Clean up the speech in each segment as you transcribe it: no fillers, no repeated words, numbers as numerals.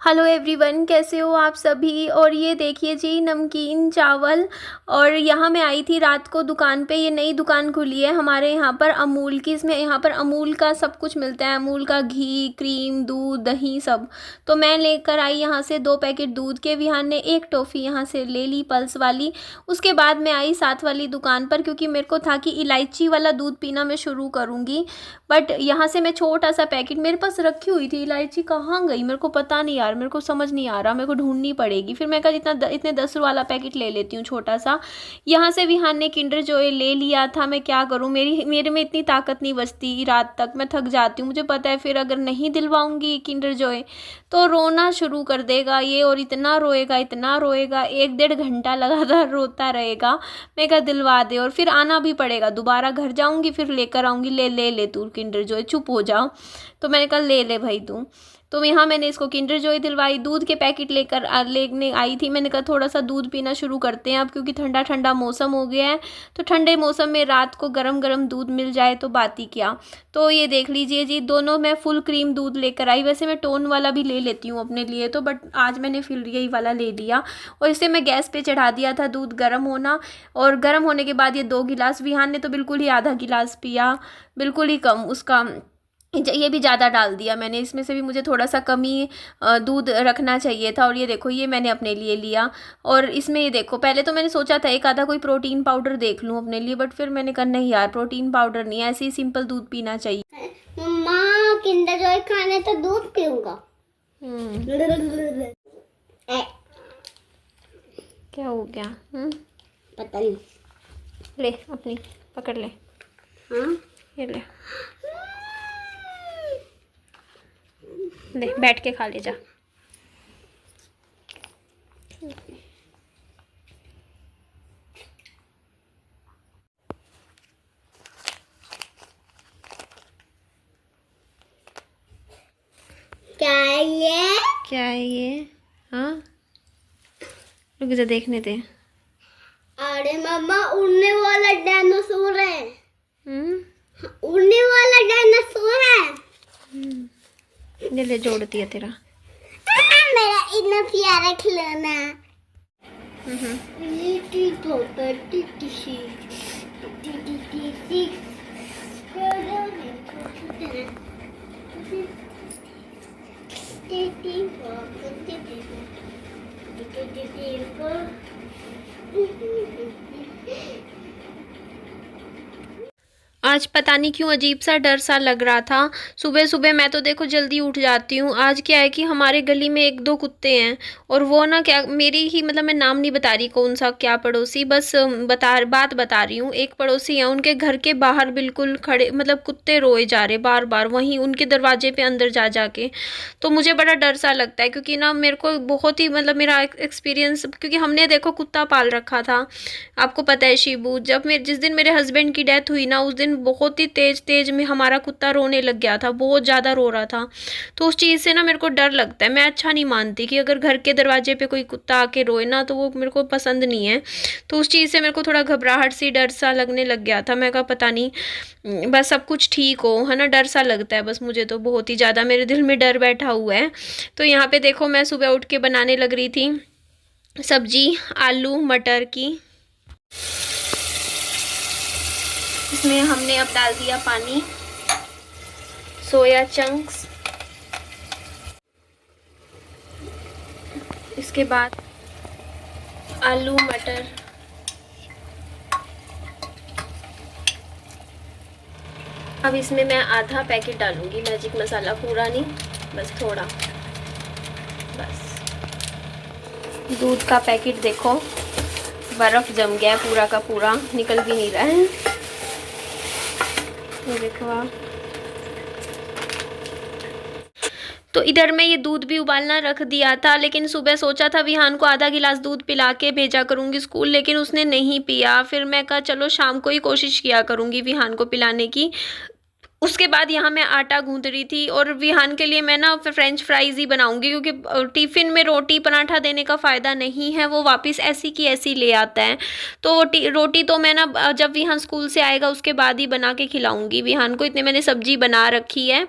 Hello everyone, कैसे हो आप सभी। और ये देखिए जी, नमकीन चावल। और यहाँ मैं आई थी रात को दुकान पे। ये नई दुकान खुली है हमारे यहाँ पर अमूल की। इसमें यहाँ पर अमूल का सब कुछ मिलता है, अमूल का घी, क्रीम, दूध, दही सब। तो मैं लेकर आई यहाँ से 2 पैकेट दूध के। विहान ने 1 टॉफ़ी यहाँ से ले ली पल्स वाली। उसके बाद मैं आई साथ वाली दुकान पर, क्योंकि मेरे को था कि इलायची वाला दूध पीना मैं शुरू करूँगी। बट यहाँ से मैं छोटा सा पैकेट, मेरे पास रखी हुई थी, इलायची कहाँ गई मेरे को पता नहीं यार, मेरे को समझ नहीं आ रहा, मेरे को ढूंढनी पड़ेगी। फिर मैं कहा इतने 10 वाला पैकेट ले लेती हूँ छोटा सा। यहाँ से विहान ने किंडर जॉय ले लिया था। मैं क्या करूँ, मेरे में इतनी ताकत नहीं बचती, रात तक मैं थक जाती हूँ। मुझे पता है फिर अगर नहीं दिलवाऊंगी किंडर जॉय तो रोना शुरू कर देगा ये, और इतना रोएगा इतना रोएगा, 1-1.5 घंटा लगातार रोता रहेगा। मैं कहा दिलवा दे, और फिर आना भी पड़ेगा, दोबारा घर जाऊंगी फिर लेकर आऊंगी। ले ले ले तू किंडर जॉय, चुप हो जाओ। तो मैंने कहा ले ले भाई तू। तो यहाँ मैंने इसको किंडर जॉय दिलवाई। दूध के पैकेट लेने आई थी। मैंने कहा थोड़ा सा दूध पीना शुरू करते हैं अब, क्योंकि ठंडा ठंडा मौसम हो गया है। तो ठंडे मौसम में रात को गरम गरम दूध मिल जाए तो बात ही क्या। तो ये देख लीजिए जी, दोनों मैं फुल क्रीम दूध लेकर आई। वैसे मैं टोन वाला भी ले लेती हूँ अपने लिए तो, बट आज मैंने फिर यही वाला ले लिया। और इसे मैं गैस पे चढ़ा दिया था दूध गर्म होना। और गर्म होने के बाद ये 2 गिलास, विहान ने तो बिल्कुल ही आधा गिलास पिया, बिल्कुल ही कम उसका। ये भी ज़्यादा डाल दिया मैंने, इसमें से भी मुझे थोड़ा सा कमी दूध रखना चाहिए था। और ये देखो, ये मैंने अपने लिए लिया। और इसमें ये देखो, पहले तो मैंने सोचा था एक आधा कोई प्रोटीन पाउडर देख लूँ अपने लिए, बट फिर मैंने कहा नहीं यार, प्रोटीन पाउडर नहीं, ऐसे ही सिंपल दूध पीना चाहिए। मम्मा किंडर जॉय खाने तो दूध पीऊंगा। क्या हो गया? पता नहीं। ले अपनी पकड़ ले। हाँ ये ले ले, बैठ के खा ले जा। क्या है ये? क्या है ये? हाँ, रुक जा देखने दे। अरे मम्मा, उड़ने वाला डायनासोर है। उड़ने वाला डायनासोर है। ये ले, जोड़ दिया तेरा। मेरा इतना प्यारा खिलौना। टी पापा टी टी सी टी टी टी टी। आज पता नहीं क्यों अजीब सा डर सा लग रहा था। सुबह सुबह मैं तो देखो जल्दी उठ जाती हूँ। आज क्या है कि हमारे गली में 1-2 कुत्ते हैं, और वो ना क्या, मेरी ही मतलब मैं नाम नहीं बता रही कौन सा क्या पड़ोसी, बस बात बता रही हूँ। एक पड़ोसी है, उनके घर के बाहर बिल्कुल खड़े, मतलब कुत्ते रोए जा रहे बार बार वहीं उनके दरवाजे पे अंदर जा जाके। तो मुझे बड़ा डर सा लगता है, क्योंकि ना मेरे को बहुत ही मतलब मेरा एक्सपीरियंस, क्योंकि हमने देखो कुत्ता पाल रखा था, आपको पता है शिबू। जिस दिन मेरे हस्बैंड की डेथ हुई ना, उस दिन बहुत ही तेज में हमारा कुत्ता रोने लग गया था, बहुत ज़्यादा रो रहा था। तो उस चीज़ से ना मेरे को डर लगता है। मैं अच्छा नहीं मानती कि अगर घर के दरवाजे पे कोई कुत्ता आके रोए ना, तो वो मेरे को पसंद नहीं है। तो उस चीज़ से मेरे को थोड़ा घबराहट सी, डर सा लगने लग गया था। मैं कहा पता नहीं बस सब कुछ ठीक हो, है ना, डर सा लगता है बस मुझे तो, बहुत ही ज़्यादा मेरे दिल में डर बैठा हुआ है। तो यहाँ पे देखो, मैं सुबह उठ के बनाने लग रही थी सब्जी आलू मटर की। इसमें हमने अब डाल दिया पानी, सोया चंक्स, इसके बाद आलू मटर, अब इसमें मैं आधा पैकेट डालूंगी मैजिक मसाला, पूरा नहीं, बस थोड़ा, बस। दूध का पैकेट देखो, बर्फ जम गया है पूरा का पूरा, निकल भी नहीं रहा है, ये देखो आप। तो इधर मैं ये दूध भी उबालना रख दिया था, लेकिन सुबह सोचा था विहान को आधा गिलास दूध पिला के भेजा करूँगी स्कूल, लेकिन उसने नहीं पिया। फिर मैं कहा चलो शाम को ही कोशिश किया करूँगी विहान को पिलाने की। उसके बाद यहाँ मैं आटा गूंथ रही थी और विहान के लिए मैं ना फ्रेंच फ्राइज़ ही बनाऊंगी, क्योंकि टिफ़िन में रोटी पराठा देने का फ़ायदा नहीं है, वो वापस ऐसी की ऐसी ले आता है। तो वो रोटी तो मैं ना जब विहान स्कूल से आएगा उसके बाद ही बना के खिलाऊंगी विहान को। इतने मैंने सब्जी बना रखी है,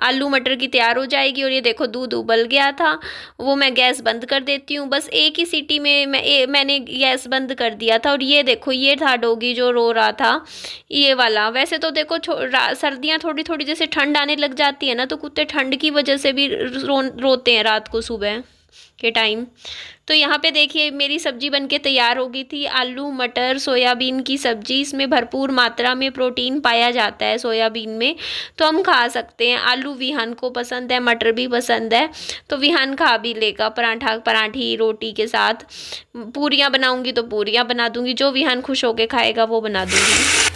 आलू मटर की तैयार हो जाएगी। और ये देखो दूध उबल गया था, वो मैं गैस बंद कर देती हूँ। बस एक ही सीटी में मैंने गैस बंद कर दिया था। और ये देखो ये था डॉगी जो रो रहा था, ये वाला। वैसे तो देखो सर्दियाँ थोड़ी थोड़ी जैसे ठंड आने लग जाती है ना, तो कुत्ते ठंड की वजह से भी रोते हैं रात को सुबह के टाइम। तो यहाँ पे देखिए मेरी सब्जी बनके तैयार हो गई थी, आलू मटर सोयाबीन की सब्जी। इसमें भरपूर मात्रा में प्रोटीन पाया जाता है सोयाबीन में, तो हम खा सकते हैं। आलू विहान को पसंद है, मटर भी पसंद है, तो विहान खा भी लेगा पराठा पराठी रोटी के साथ। पूरियाँ बनाऊंगी तो पूरियाँ बना दूंगी, जो विहान खुश होके खाएगा वो बना दूंगी।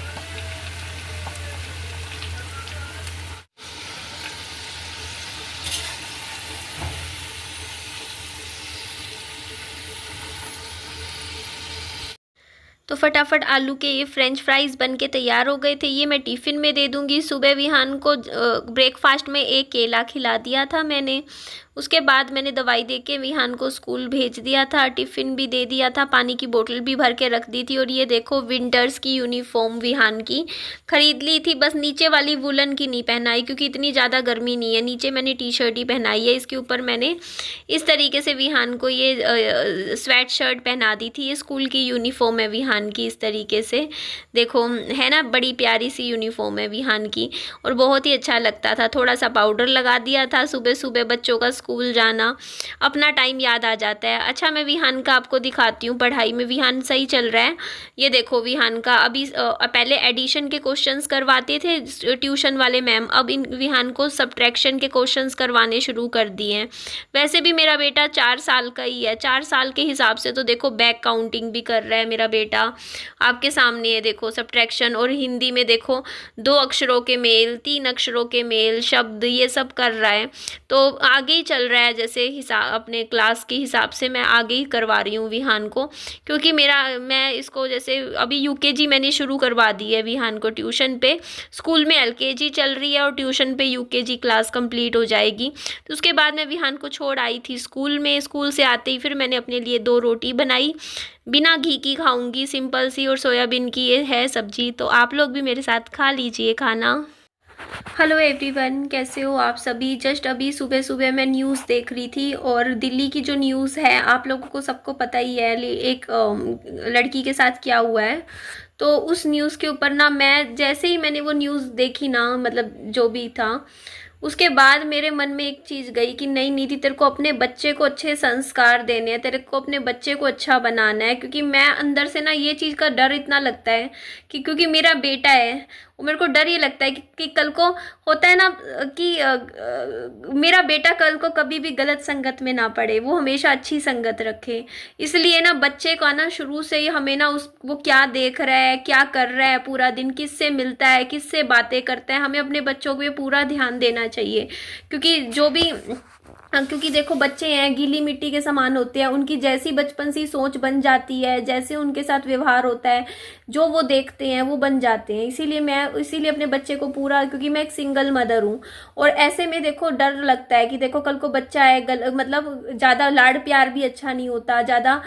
तो फटाफट आलू के ये फ्रेंच फ्राइज़ बन के तैयार हो गए थे। ये मैं टिफ़िन में दे दूँगी। सुबह विहान को ब्रेकफास्ट में एक केला खिला दिया था मैंने। उसके बाद मैंने दवाई दे के विहान को स्कूल भेज दिया था, टिफ़िन भी दे दिया था, पानी की बोतल भी भर के रख दी थी। और ये देखो विंटर्स की यूनिफॉर्म विहान की ख़रीद ली थी, बस नीचे वाली वुलन की नहीं पहनाई क्योंकि इतनी ज़्यादा गर्मी नहीं है। नीचे मैंने टी शर्ट ही पहनाई है, इसके ऊपर मैंने इस तरीके से विहान को ये स्वेट शर्ट पहना दी थी। ये स्कूल की यूनिफॉर्म है विहान की, इस तरीके से देखो है ना, बड़ी प्यारी सी यूनिफॉर्म है विहान की और बहुत ही अच्छा लगता था। थोड़ा सा पाउडर लगा दिया था, सुबह सुबह बच्चों का स्कूल जाना, अपना टाइम याद आ जाता है। अच्छा मैं विहान का आपको दिखाती हूँ, पढ़ाई में विहान सही चल रहा है। ये देखो विहान का अभी पहले एडिशन के क्वेश्चंस करवाते थे ट्यूशन वाले मैम, अब इन विहान को सब्ट्रैक्शन के क्वेश्चंस करवाने शुरू कर दिए हैं। वैसे भी मेरा बेटा 4 साल का ही है, 4 साल के हिसाब से तो देखो बैक काउंटिंग भी कर रहा है मेरा बेटा, आपके सामने है देखो सब्ट्रैक्शन। और हिंदी में देखो 2 अक्षरों के मेल, 3 अक्षरों के मेल, शब्द, ये सब कर रहा है। तो आगे ही चल रहा है, जैसे हिसाब अपने क्लास के हिसाब से मैं आगे ही करवा रही हूँ विहान को, क्योंकि मैं इसको जैसे अभी यूकेजी मैंने शुरू करवा दी है विहान को ट्यूशन पे। स्कूल में एलकेजी चल रही है और ट्यूशन पे यूकेजी क्लास कंप्लीट हो जाएगी। तो उसके बाद मैं विहान को छोड़ आई थी स्कूल में। स्कूल से आते ही फिर मैंने अपने लिए 2 रोटी बनाई, बिना घी की खाऊंगी, सिंपल सी, और सोयाबीन की ये है सब्जी। तो आप लोग भी मेरे साथ खा लीजिए खाना। हेलो एवरीवन, कैसे हो आप सभी। जस्ट अभी सुबह सुबह मैं न्यूज़ देख रही थी और दिल्ली की जो न्यूज़ है आप लोगों को सबको पता ही है, एक लड़की के साथ क्या हुआ है। तो उस न्यूज़ के ऊपर ना मैं जैसे ही मैंने वो न्यूज़ देखी ना, मतलब जो भी था, उसके बाद मेरे मन में एक चीज़ गई कि नहीं नीति, तेरे को अपने बच्चे को अच्छे संस्कार देने हैं, तेरे को अपने बच्चे को अच्छा बनाना है। क्योंकि मैं अंदर से ना ये चीज़ का डर इतना लगता है कि क्योंकि मेरा बेटा है, वो मेरे को डर ये लगता है कि कल को होता है ना कि मेरा बेटा कल को कभी भी गलत संगत में ना पड़े, वो हमेशा अच्छी संगत रखे। इसलिए ना बच्चे का ना शुरू से ही हमें ना वो क्या देख रहा है, क्या कर रहा है पूरा दिन, किससे मिलता है, किससे बातें करता है, हमें अपने बच्चों को ये पूरा ध्यान देना चाहिए। क्योंकि जो भी क्योंकि देखो बच्चे हैं गीली मिट्टी के समान होते हैं, उनकी जैसी बचपन से सोच बन जाती है, जैसे उनके साथ व्यवहार होता है, जो वो देखते हैं वो बन जाते हैं। इसीलिए अपने बच्चे को पूरा, क्योंकि मैं एक सिंगल मदर हूँ और ऐसे में देखो डर लगता है कि देखो कल को बच्चा है, मतलब ज़्यादा लाड़ प्यार भी अच्छा नहीं होता, ज़्यादा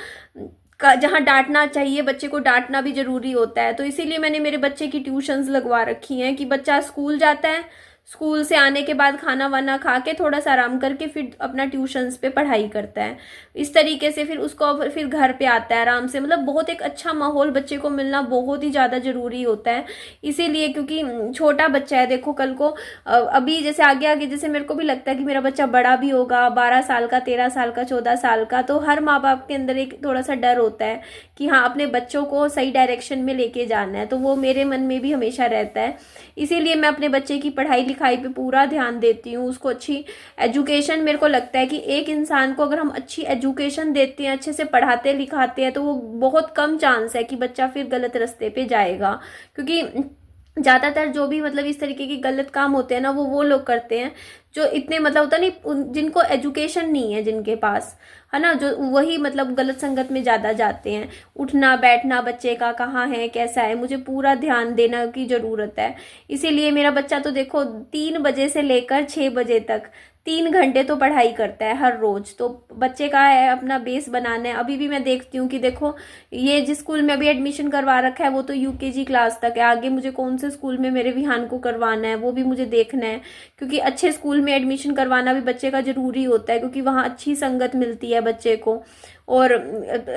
जहाँ डांटना चाहिए बच्चे को डांटना भी ज़रूरी होता है। तो इसीलिए मैंने मेरे बच्चे की ट्यूशन्स लगवा रखी हैं कि बच्चा स्कूल जाता है, स्कूल से आने के बाद खाना वाना खा के थोड़ा सा आराम करके फिर अपना ट्यूशन्स पे पढ़ाई करता है। इस तरीके से फिर उसको फिर घर पे आता है आराम से, मतलब बहुत एक अच्छा माहौल बच्चे को मिलना बहुत ही ज़्यादा ज़रूरी होता है। इसीलिए क्योंकि छोटा बच्चा है, देखो कल को अभी जैसे आगे आगे जैसे मेरे को भी लगता है कि मेरा बच्चा बड़ा भी होगा, 12 साल का, 13 साल का, 14 साल का, तो हर माँ बाप के अंदर एक थोड़ा सा डर होता है कि हाँ अपने बच्चों को सही डायरेक्शन में लेके जाना है। तो वो मेरे मन में भी हमेशा रहता है। इसीलिए मैं अपने बच्चे की पढ़ाई लिखाई पे पूरा ध्यान देती हूँ, उसको अच्छी एजुकेशन। मेरे को लगता है कि एक इंसान को अगर हम अच्छी एजुकेशन देते हैं, अच्छे से पढ़ाते लिखाते हैं, तो वो बहुत कम चांस है कि बच्चा फिर गलत रास्ते पे जाएगा। क्योंकि ज़्यादातर जो भी मतलब इस तरीके के गलत काम होते हैं ना, वो लोग करते हैं जो इतने मतलब होता नहीं, जिनको एजुकेशन नहीं है जिनके पास, है ना, जो वही मतलब गलत संगत में ज़्यादा जाते हैं। उठना बैठना बच्चे का कहाँ है, कैसा है, मुझे पूरा ध्यान देना की ज़रूरत है। इसीलिए मेरा बच्चा तो देखो 3 बजे से लेकर 6 बजे तक 3 घंटे तो पढ़ाई करता है हर रोज। तो बच्चे का है अपना बेस बनाना है। अभी भी मैं देखती हूँ कि देखो ये जिस स्कूल में अभी एडमिशन करवा रखा है वो तो यूकेजी क्लास तक है, आगे मुझे कौन से स्कूल में मेरे विहान को करवाना है वो भी मुझे देखना है, क्योंकि अच्छे स्कूल में एडमिशन करवाना भी बच्चे का जरूरी होता है, क्योंकि वहाँ अच्छी संगत मिलती है बच्चे को। और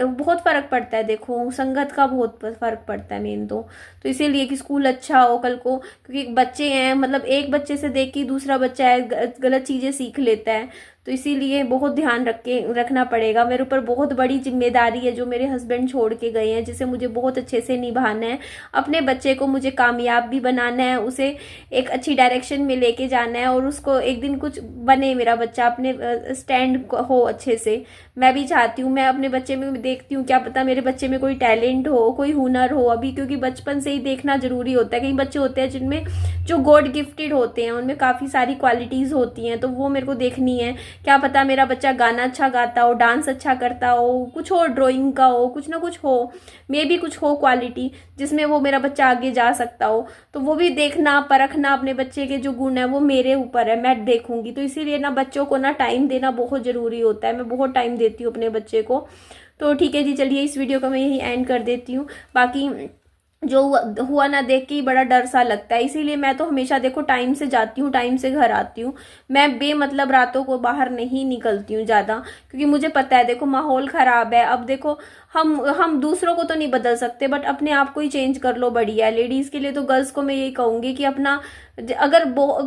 बहुत फ़र्क पड़ता है, देखो संगत का बहुत फ़र्क पड़ता है मेन तो इसीलिए कि स्कूल अच्छा हो कल को, क्योंकि बच्चे हैं मतलब एक बच्चे से देख के दूसरा बच्चा है गलत चीज़ें सीख लेता है। तो इसीलिए बहुत ध्यान रखना पड़ेगा। मेरे ऊपर बहुत बड़ी जिम्मेदारी है जो मेरे हस्बैंड छोड़ के गए हैं, जिसे मुझे बहुत अच्छे से निभाना है। अपने बच्चे को मुझे कामयाब भी बनाना है, उसे एक अच्छी डायरेक्शन में लेके जाना है, और उसको एक दिन कुछ बने मेरा बच्चा, अपने स्टैंड हो अच्छे से। मैं भी चाहती हूँ, मैं अपने बच्चे में देखती हूँ, क्या पता मेरे बच्चे में कोई टैलेंट हो, कोई हुनर हो अभी, क्योंकि बचपन से ही देखना जरूरी होता है। कई बच्चे होते हैं जिनमें जो गॉड गिफ्टेड होते हैं, उनमें काफ़ी सारी क्वालिटीज़ होती हैं, तो वो मेरे को देखनी है। क्या पता मेरा बच्चा गाना अच्छा गाता हो, डांस अच्छा करता हो, कुछ हो, ड्राइंग का हो, कुछ ना कुछ हो, मे भी कुछ हो क्वालिटी जिसमें वो मेरा बच्चा आगे जा सकता हो। तो वो भी देखना परखना, अपने बच्चे के जो गुण है वो मेरे ऊपर है, मैं देखूंगी। तो इसीलिए ना बच्चों को ना टाइम देना बहुत ज़रूरी होता है। मैं बहुत टाइम देती हूँ अपने बच्चे को। तो ठीक है जी, चलिए इस वीडियो का मैं यही एंड कर देती हूँ। बाकी जो हुआ ना देख के ही बड़ा डर सा लगता है, इसीलिए मैं तो हमेशा देखो टाइम से जाती हूँ, टाइम से घर आती हूँ। मैं बेमतलब रातों को बाहर नहीं निकलती हूँ ज़्यादा, क्योंकि मुझे पता है देखो माहौल ख़राब है। अब देखो हम दूसरों को तो नहीं बदल सकते, बट अपने आप को ही चेंज कर लो, बढ़िया है। लेडीज़ के लिए तो, गर्ल्स को मैं यही कहूँगी कि अपना अगर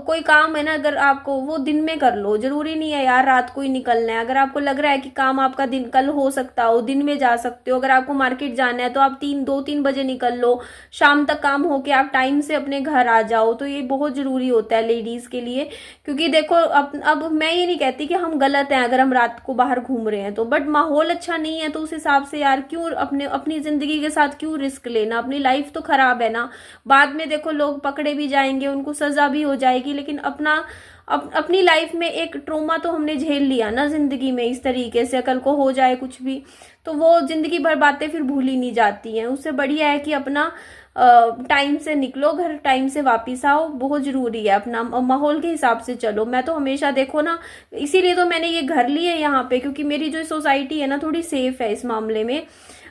कोई काम है ना, अगर आपको वो दिन में कर लो, जरूरी नहीं है यार रात को ही निकलना है। अगर आपको लग रहा है कि काम आपका दिन कल हो सकता हो, दिन में जा सकते हो। अगर आपको मार्केट जाना है तो आप 2-3 बजे निकल लो, शाम तक काम हो के आप टाइम से अपने घर आ जाओ। तो ये बहुत जरूरी होता है लेडीज के लिए, क्योंकि देखो अब मैं ये नहीं कहती कि हम गलत हैं अगर हम रात को बाहर घूम रहे हैं तो, बट माहौल अच्छा नहीं है तो उस हिसाब से यार क्यों अपनी जिंदगी के साथ क्यों रिस्क लेना, अपनी लाइफ तो खराब है ना। बाद में देखो लोग पकड़े भी जाएंगे, उनको सजा भी हो जाएगी, लेकिन अपनी लाइफ में एक ट्रोमा तो हमने झेल लिया ना जिंदगी में इस तरीके से, कल को हो जाए कुछ भी तो वो जिंदगी भर बातें फिर भूली नहीं जाती हैं। उससे बढ़िया है कि अपना टाइम से निकलो, घर टाइम से वापस आओ, बहुत जरूरी है। अपना माहौल के हिसाब से चलो। मैं तो हमेशा देखो ना, इसीलिए तो मैंने ये घर लिए यहाँ पे, क्योंकि मेरी जो सोसाइटी है ना थोड़ी सेफ है इस मामले में।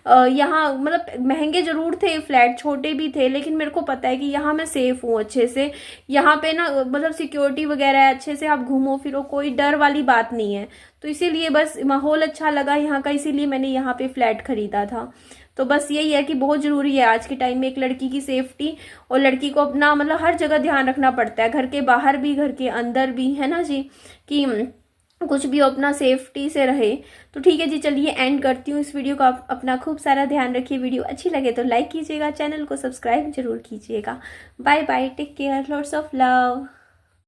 यहाँ मतलब महंगे जरूर थे फ्लैट, छोटे भी थे, लेकिन मेरे को पता है कि यहाँ मैं सेफ हूँ अच्छे से। यहाँ पे ना मतलब सिक्योरिटी वगैरह है, अच्छे से आप घूमो फिरो, कोई डर वाली बात नहीं है। तो इसीलिए बस माहौल अच्छा लगा यहाँ का, इसीलिए मैंने यहाँ पे फ्लैट खरीदा था। तो बस यही है कि बहुत ज़रूरी है आज के टाइम में एक लड़की की सेफ्टी, और लड़की को अपना मतलब हर जगह ध्यान रखना पड़ता है, घर के बाहर भी घर के अंदर भी, है ना जी, कि कुछ भी अपना सेफ्टी से रहे। तो ठीक है जी, चलिए एंड करती हूँ इस वीडियो का। अपना खूब सारा ध्यान रखिए। वीडियो अच्छी लगे तो लाइक कीजिएगा, चैनल को सब्सक्राइब जरूर कीजिएगा। Bye bye, take care, lots of love.